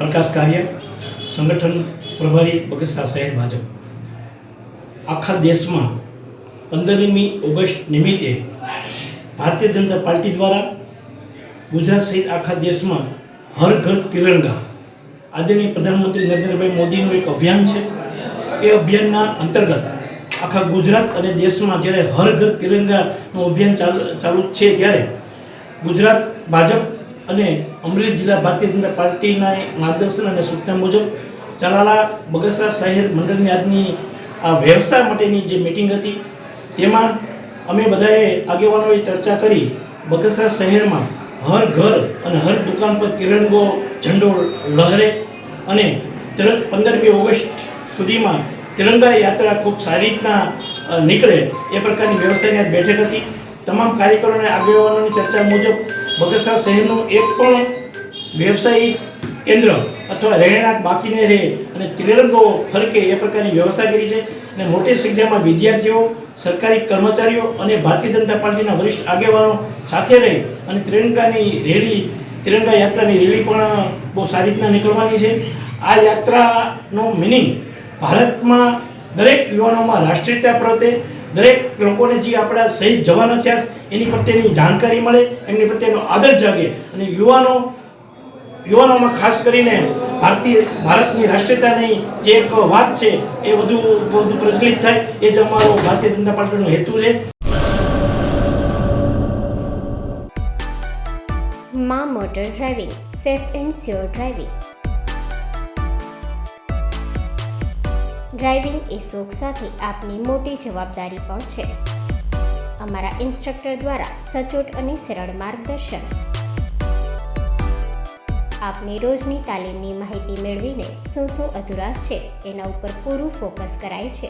પ્રકાશ કારિયા, સંગઠન પ્રભારી બગસરા શહેર ભાજપ। આખા દેશમાં 15મી ઓગસ્ટ નિમિત્તે ભારતીય જનતા પાર્ટી દ્વારા ગુજરાત સહિત આખા દેશમાં હર ઘર તિરંગા આદરણીય પ્રધાનમંત્રી નરેન્દ્રભાઈ મોદીનું એક અભિયાન છે। એ અભિયાનના અંતર્ગત આખા ગુજરાત અને દેશમાં જ્યારે હર ઘર તિરંગાનું અભિયાન ચાલુ છે ત્યારે ગુજરાત ભાજપ અને અમરેલી જિલ્લા ભારતીય જનતા પાર્ટીના માર્ગદર્શન અને સૂચના મુજબ ચલાલા બગસરા શહેર મંડળની આજની આ વ્યવસ્થા માટેની જે મિટિંગ હતી તેમાં અમે બધાએ આગેવાનોએ ચર્ચા કરી બગસરા શહેરમાં હર ઘર અને હર દુકાન પર તિરંગો ઝંડો લહેરે અને 15મી ઓગસ્ટ સુધીમાં તિરંગા યાત્રા ખૂબ સારી રીતના નીકળે એ પ્રકારની વ્યવસ્થાની આજ બેઠક હતી। તમામ કાર્યકરો અને આગેવાનોની ચર્ચા મુજબ બગસરા શહેરનું એક પણ વ્યવસાયિક કેન્દ્ર અથવા રહેણાંક બાકી નહીં રહે અને તિરંગો ફરકે એ પ્રકારની વ્યવસ્થા કરી છે અને મોટી સંખ્યામાં વિદ્યાર્થીઓ, સરકારી કર્મચારીઓ અને ભારતીય જનતા પાર્ટીના વરિષ્ઠ આગેવાનો સાથે રહી અને તિરંગા યાત્રાની રેલી પણ બહુ સારી રીતના નીકળવાની છે। આ યાત્રાનો મિનિંગ ભારતમાં દરેક યુવાનોમાં રાષ્ટ્રીયતા પ્રત્યે દરેક લોકોને જે આપણા શહીદ જવાનો થયા એની પ્રત્યેની જાણકારી મળે, એમની પ્રત્યેનો આદર જાગે અને યુવાનોમાં ખાસ કરીને ભારતની રાષ્ટ્રીયતાની જે એક વાત છે એ વધુ પ્રચલિત થાય એ જ અમારો ભારતીય જનતા પાર્ટીનો હેતુ છે। માં motor driving, safe and sure driving. Driving એ શોખ સાથે આપની મોટી જવાબદારી પણ છે। અમારા ઇન્સ્ટ્રક્ટર દ્વારા સચોટ અને સરળ માર્ગદર્શન આપની રોજની તાલીમની માહિતી મેળવીને શું અધુરાશ છે એના ઉપર પૂરું ફોકસ કરાય છે।